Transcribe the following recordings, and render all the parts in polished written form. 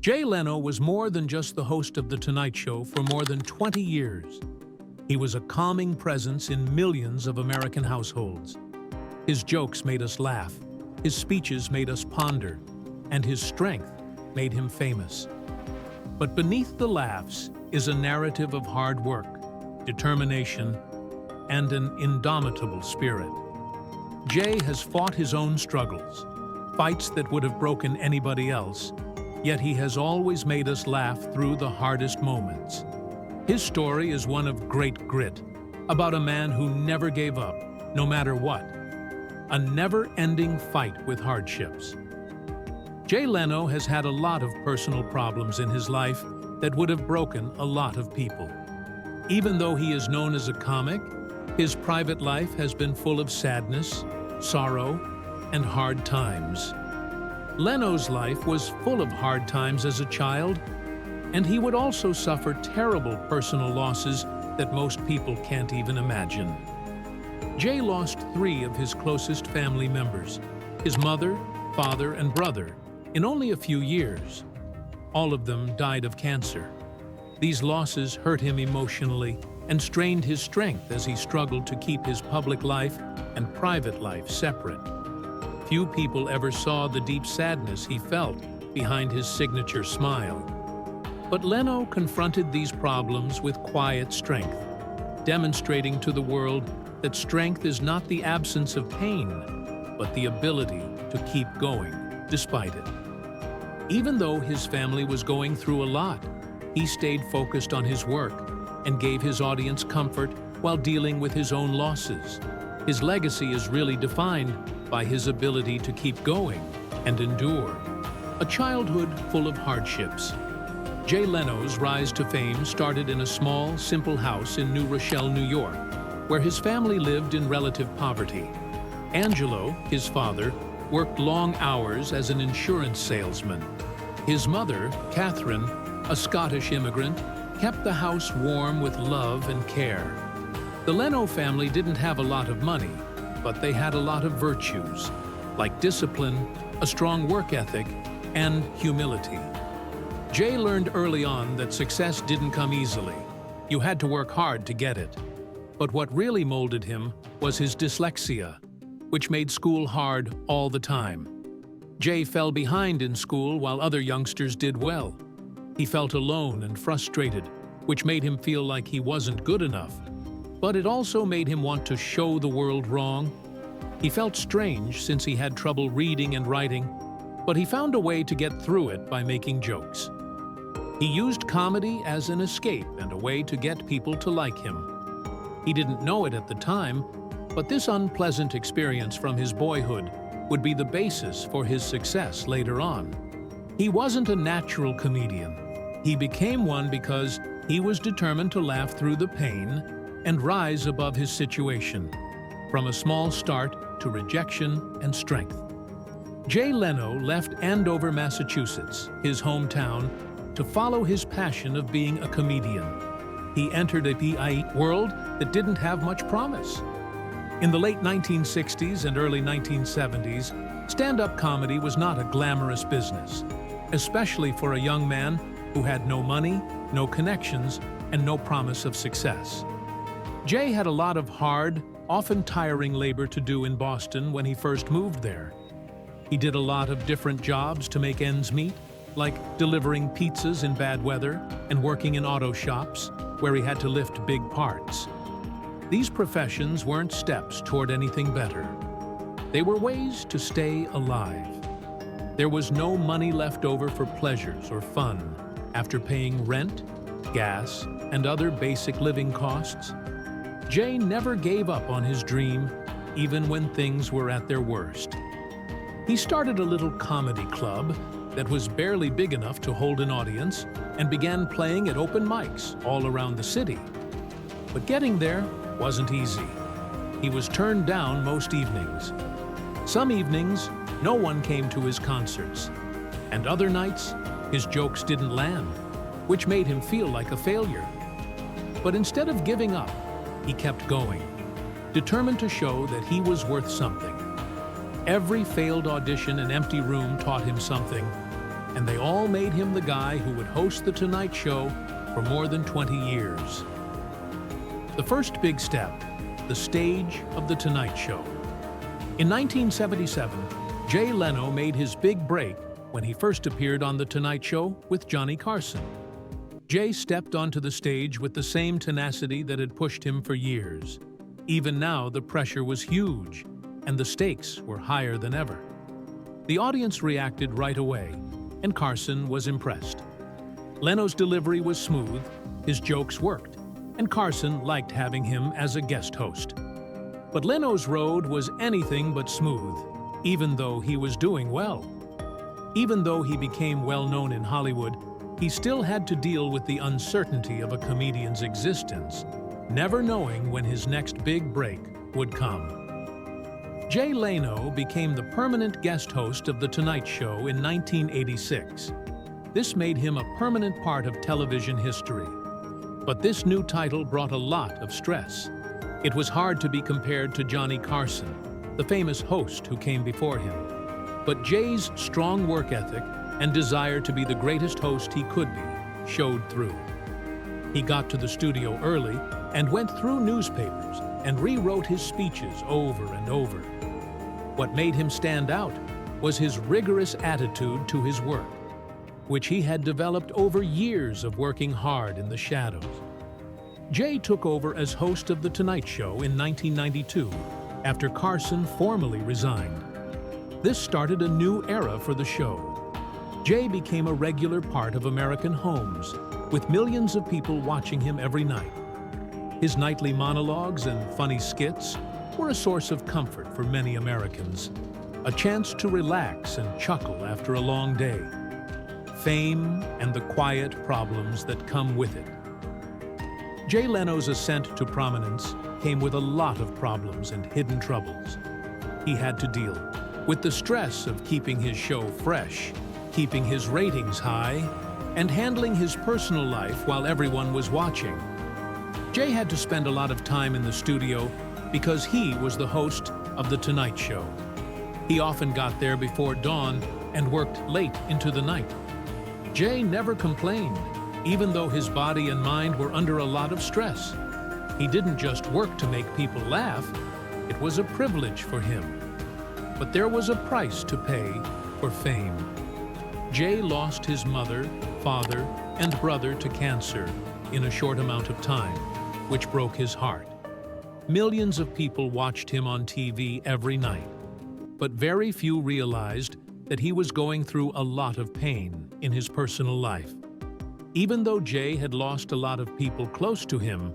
Jay Leno was more than just the host of The Tonight Show for more than 20 years. He was a calming presence in millions of American households. His jokes made us laugh, his speeches made us ponder, and his strength made him famous. But beneath the laughs is a narrative of hard work, determination, and an indomitable spirit. Jay has fought his own struggles, fights that would have broken anybody else, yet he has always made us laugh through the hardest moments. His story is one of great grit, about a man who never gave up, no matter what. A never-ending fight with hardships. Jay Leno has had a lot of personal problems in his life that would have broken a lot of people. Even though he is known as a comic, his private life has been full of sadness, sorrow, and hard times. Leno's life was full of hard times as a child, and he would also suffer terrible personal losses that most people can't even imagine. Jay lost 3 of his closest family members, his mother, father, and brother, in only a few years. All of them died of cancer. These losses hurt him emotionally and strained his strength as he struggled to keep his public life and private life separate. Few people ever saw the deep sadness he felt behind his signature smile. But Leno confronted these problems with quiet strength, demonstrating to the world that strength is not the absence of pain, but the ability to keep going despite it. Even though his family was going through a lot, he stayed focused on his work and gave his audience comfort while dealing with his own losses. His legacy is really defined by his ability to keep going and endure. A childhood full of hardships. Jay Leno's rise to fame started in a small, simple house in New Rochelle, New York, where his family lived in relative poverty. Angelo, his father, worked long hours as an insurance salesman. His mother, Catherine, a Scottish immigrant, kept the house warm with love and care. The Leno family didn't have a lot of money, but they had a lot of virtues, like discipline, a strong work ethic, and humility. Jay learned early on that success didn't come easily. You had to work hard to get it. But what really molded him was his dyslexia, which made school hard all the time. Jay fell behind in school while other youngsters did well. He felt alone and frustrated, which made him feel like he wasn't good enough. But it also made him want to show the world wrong. He felt strange since he had trouble reading and writing, but he found a way to get through it by making jokes. He used comedy as an escape and a way to get people to like him. He didn't know it at the time, but this unpleasant experience from his boyhood would be the basis for his success later on. He wasn't a natural comedian. He became one because he was determined to laugh through the pain and rise above his situation, from a small start to rejection and strength. Jay Leno left Andover, Massachusetts, his hometown, to follow his passion of being a comedian. He entered a PI world that didn't have much promise. In the late 1960s and early 1970s, stand-up comedy was not a glamorous business, especially for a young man who had no money, no connections, and no promise of success. Jay had a lot of hard, often tiring labor to do in Boston when he first moved there. He did a lot of different jobs to make ends meet, like delivering pizzas in bad weather and working in auto shops, where he had to lift big parts. These professions weren't steps toward anything better. They were ways to stay alive. There was no money left over for pleasures or fun after paying rent, gas, and other basic living costs. Jay never gave up on his dream, even when things were at their worst. He started a little comedy club that was barely big enough to hold an audience and began playing at open mics all around the city. But getting there wasn't easy. He was turned down most evenings. Some evenings, no one came to his concerts, and other nights, his jokes didn't land, which made him feel like a failure. But instead of giving up, he kept going, determined to show that he was worth something. Every failed audition and empty room taught him something. and they all made him the guy who would host The Tonight Show for more than 20 years. The first big step, the stage of The Tonight Show. In 1977, Jay Leno made his big break when he first appeared on The Tonight Show with Johnny Carson. Jay stepped onto the stage with the same tenacity that had pushed him for years. Even now, the pressure was huge, and the stakes were higher than ever. The audience reacted right away, and Carson was impressed. Leno's delivery was smooth, his jokes worked, and Carson liked having him as a guest host. But Leno's road was anything but smooth, even though he was doing well. Even though he became well-known in Hollywood, he still had to deal with the uncertainty of a comedian's existence, never knowing when his next big break would come. Jay Leno became the permanent guest host of The Tonight Show in 1986. This made him a permanent part of television history. But this new title brought a lot of stress. It was hard to be compared to Johnny Carson, the famous host who came before him. But Jay's strong work ethic and desire to be the greatest host he could be showed through. He got to the studio early and went through newspapers and rewrote his speeches over and over. What made him stand out was his rigorous attitude to his work, which he had developed over years of working hard in the shadows. Jay took over as host of The Tonight Show in 1992 after Carson formally resigned. This started a new era for the show. Jay became a regular part of American homes, with millions of people watching him every night. His nightly monologues and funny skits were a source of comfort for many Americans, a chance to relax and chuckle after a long day. Fame and the quiet problems that come with it. Jay Leno's ascent to prominence came with a lot of problems and hidden troubles. He had to deal with the stress of keeping his show fresh, keeping his ratings high, and handling his personal life while everyone was watching. Jay had to spend a lot of time in the studio because he was the host of The Tonight Show. He often got there before dawn and worked late into the night. Jay never complained, even though his body and mind were under a lot of stress. He didn't just work to make people laugh, it was a privilege for him. But there was a price to pay for fame. Jay lost his mother, father, and brother to cancer in a short amount of time, which broke his heart. Millions of people watched him on TV every night, but very few realized that he was going through a lot of pain in his personal life. Even though Jay had lost a lot of people close to him,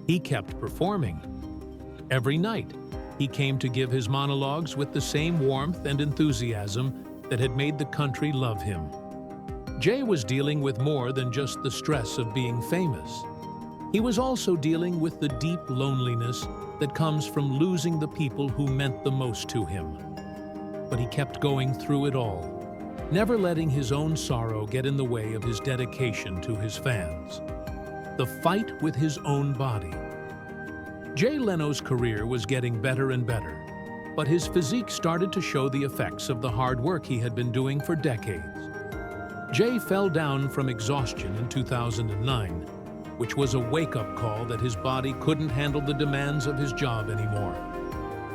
he kept performing. Every night, he came to give his monologues with the same warmth and enthusiasm that had made the country love him. Jay was dealing with more than just the stress of being famous. He was also dealing with the deep loneliness that comes from losing the people who meant the most to him. But he kept going through it all, never letting his own sorrow get in the way of his dedication to his fans. The fight with his own body. Jay Leno's career was getting better and better, but his physique started to show the effects of the hard work he had been doing for decades. Jay fell down from exhaustion in 2009, which was a wake-up call that his body couldn't handle the demands of his job anymore.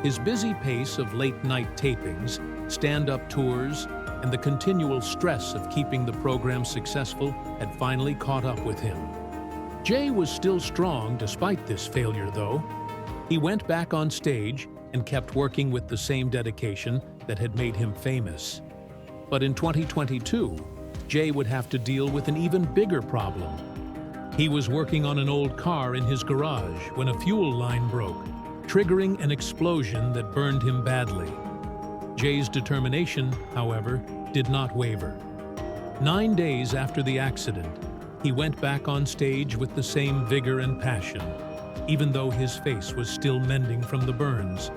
His busy pace of late-night tapings, stand-up tours, and the continual stress of keeping the program successful had finally caught up with him. Jay was still strong despite this failure, though. He went back on stage and kept working with the same dedication that had made him famous. But in 2022, Jay would have to deal with an even bigger problem. He was working on an old car in his garage when a fuel line broke, triggering an explosion that burned him badly. Jay's determination, however, did not waver. 9 days after the accident, he went back on stage with the same vigor and passion, even though his face was still mending from the burns.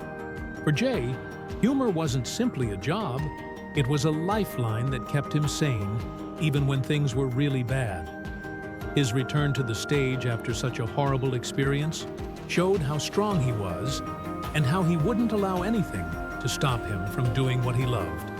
For Jay, humor wasn't simply a job, it was a lifeline that kept him sane, even when things were really bad. His return to the stage after such a horrible experience showed how strong he was and how he wouldn't allow anything to stop him from doing what he loved.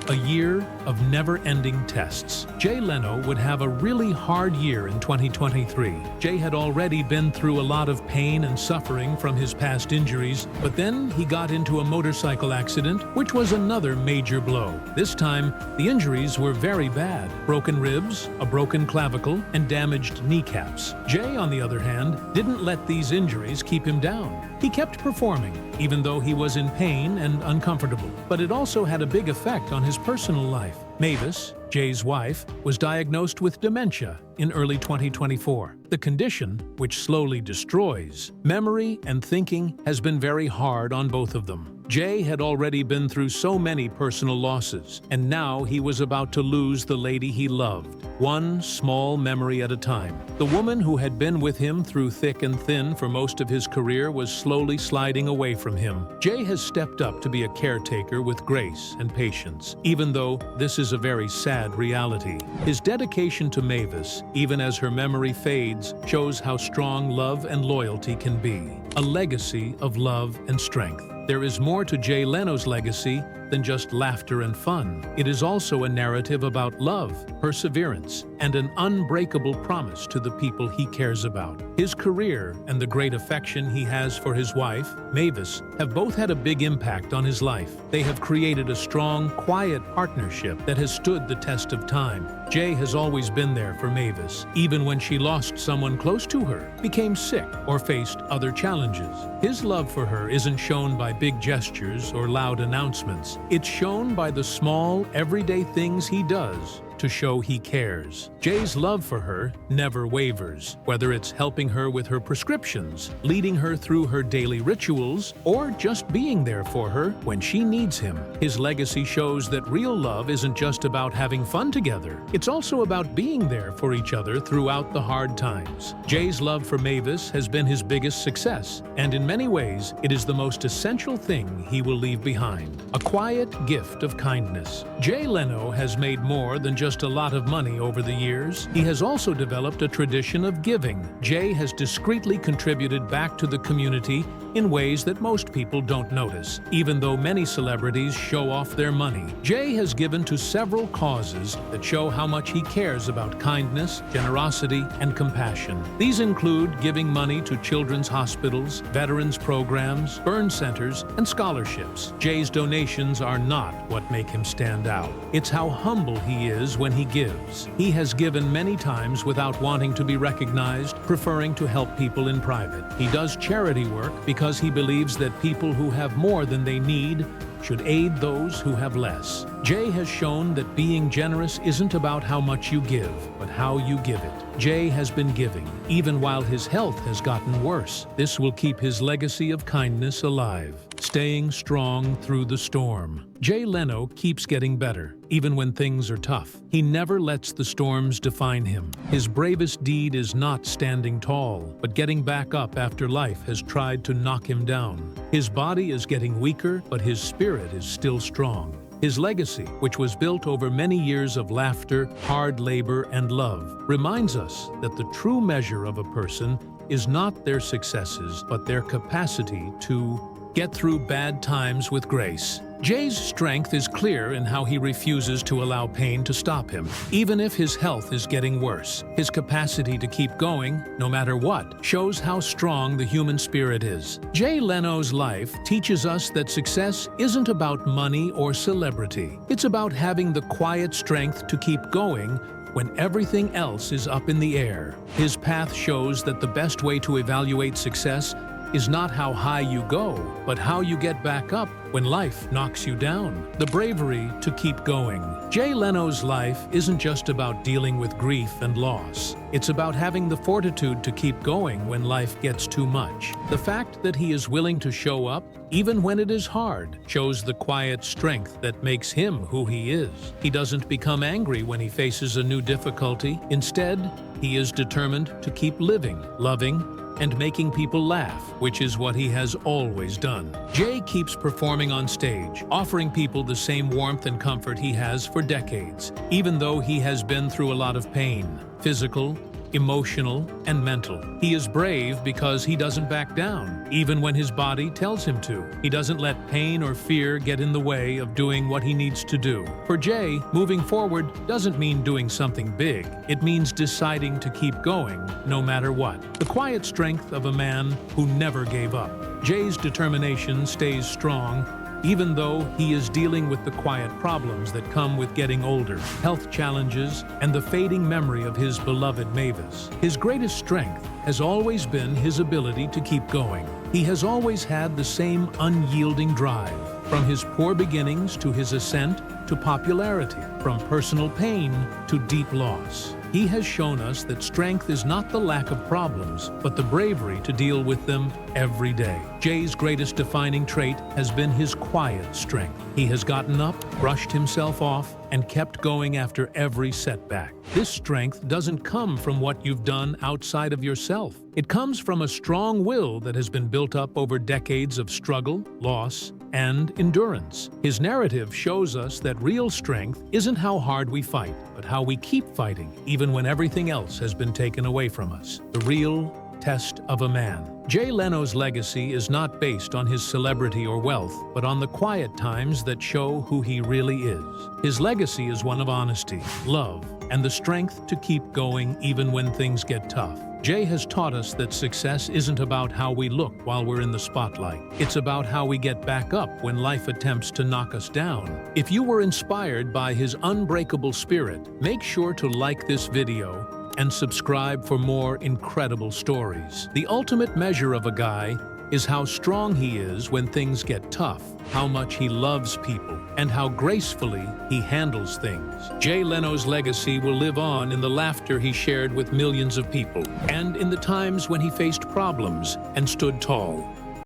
A year of never-ending tests. Jay Leno would have a really hard year in 2023. Jay had already been through a lot of pain and suffering from his past injuries, but then he got into a motorcycle accident, which was another major blow. This time, the injuries were very bad. Broken ribs, a broken clavicle, and damaged kneecaps. Jay, on the other hand, didn't let these injuries keep him down. He kept performing, even though he was in pain and uncomfortable. But it also had a big effect on his personal life. Mavis, Jay's wife, was diagnosed with dementia in early 2024. The condition, which slowly destroys memory and thinking, has been very hard on both of them. Jay had already been through so many personal losses, and now he was about to lose the lady he loved, one small memory at a time. The woman who had been with him through thick and thin for most of his career was slowly sliding away from him. Jay has stepped up to be a caretaker with grace and patience, even though this is a very sad reality. His dedication to Mavis, even as her memory fades, shows how strong love and loyalty can be. A legacy of love and strength. There is more to Jay Leno's legacy than just laughter and fun. It is also a narrative about love, perseverance, and an unbreakable promise to the people he cares about. His career and the great affection he has for his wife, Mavis, have both had a big impact on his life. They have created a strong, quiet partnership that has stood the test of time. Jay has always been there for Mavis, even when she lost someone close to her, became sick, or faced other challenges. His love for her isn't shown by big gestures or loud announcements. It's shown by the small, everyday things he does to show he cares. Jay's love for her never wavers, whether it's helping her with her prescriptions, leading her through her daily rituals, or just being there for her when she needs him. His legacy shows that real love isn't just about having fun together. It's also about being there for each other throughout the hard times. Jay's love for Mavis has been his biggest success, and in many ways, it is the most essential thing he will leave behind. A quiet gift of kindness. Jay Leno has made more than just a lot of money over the years. He has also developed a tradition of giving. Jay has discreetly contributed back to the community in ways that most people don't notice. Even though many celebrities show off their money, Jay has given to several causes that show how much he cares about kindness, generosity, and compassion. These include giving money to children's hospitals, veterans programs, burn centers, and scholarships. Jay's donations are not what make him stand out. It's how humble he is when he gives. He has given many times without wanting to be recognized, preferring to help people in private. He does charity work because he believes that people who have more than they need should aid those who have less. Jay has shown that being generous isn't about how much you give, but how you give it. Jay has been giving, even while his health has gotten worse. This will keep his legacy of kindness alive, staying strong through the storm. Jay Leno keeps getting better, even when things are tough. He never lets the storms define him. His bravest deed is not standing tall, but getting back up after life has tried to knock him down. His body is getting weaker, but his spirit is still strong. His legacy, which was built over many years of laughter, hard labor, and love, reminds us that the true measure of a person is not their successes, but their capacity to get through bad times with grace. Jay's strength is clear in how he refuses to allow pain to stop him, even if his health is getting worse. His capacity to keep going, no matter what, shows how strong the human spirit is. Jay Leno's life teaches us that success isn't about money or celebrity. It's about having the quiet strength to keep going when everything else is up in the air. His path shows that the best way to evaluate success is not how high you go, but how you get back up when life knocks you down. The bravery to keep going. Jay Leno's life isn't just about dealing with grief and loss. It's about having the fortitude to keep going when life gets too much. The fact that he is willing to show up, even when it is hard, shows the quiet strength that makes him who he is. He doesn't become angry when he faces a new difficulty. Instead, he is determined to keep living, loving, and making people laugh, which is what he has always done. Jay keeps performing on stage, offering people the same warmth and comfort he has for decades, even though he has been through a lot of pain, physical emotional, and mental. He is brave because he doesn't back down, even when his body tells him to. He doesn't let pain or fear get in the way of doing what he needs to do. For Jay, moving forward doesn't mean doing something big. It means deciding to keep going, no matter what. The quiet strength of a man who never gave up. Jay's determination stays strong, even though he is dealing with the quiet problems that come with getting older, health challenges, and the fading memory of his beloved Mavis. His greatest strength has always been his ability to keep going. He has always had the same unyielding drive, from his poor beginnings to his ascent to popularity, from personal pain to deep loss. He has shown us that strength is not the lack of problems, but the bravery to deal with them every day. Jay's greatest defining trait has been his quiet strength. He has gotten up, brushed himself off, and kept going after every setback. This strength doesn't come from what you've done outside of yourself. It comes from a strong will that has been built up over decades of struggle, loss, and endurance. His narrative shows us that real strength isn't how hard we fight, but how we keep fighting, even when everything else has been taken away from us. The real test of a man. Jay Leno's legacy is not based on his celebrity or wealth, but on the quiet times that show who he really is. His legacy is one of honesty, love, and the strength to keep going even when things get tough. Jay has taught us that success isn't about how we look while we're in the spotlight. It's about how we get back up when life attempts to knock us down. If you were inspired by his unbreakable spirit, make sure to like this video and subscribe for more incredible stories. The ultimate measure of a guy is how strong he is when things get tough, how much he loves people, and how gracefully he handles things. Jay Leno's legacy will live on in the laughter he shared with millions of people, and in the times when he faced problems and stood tall.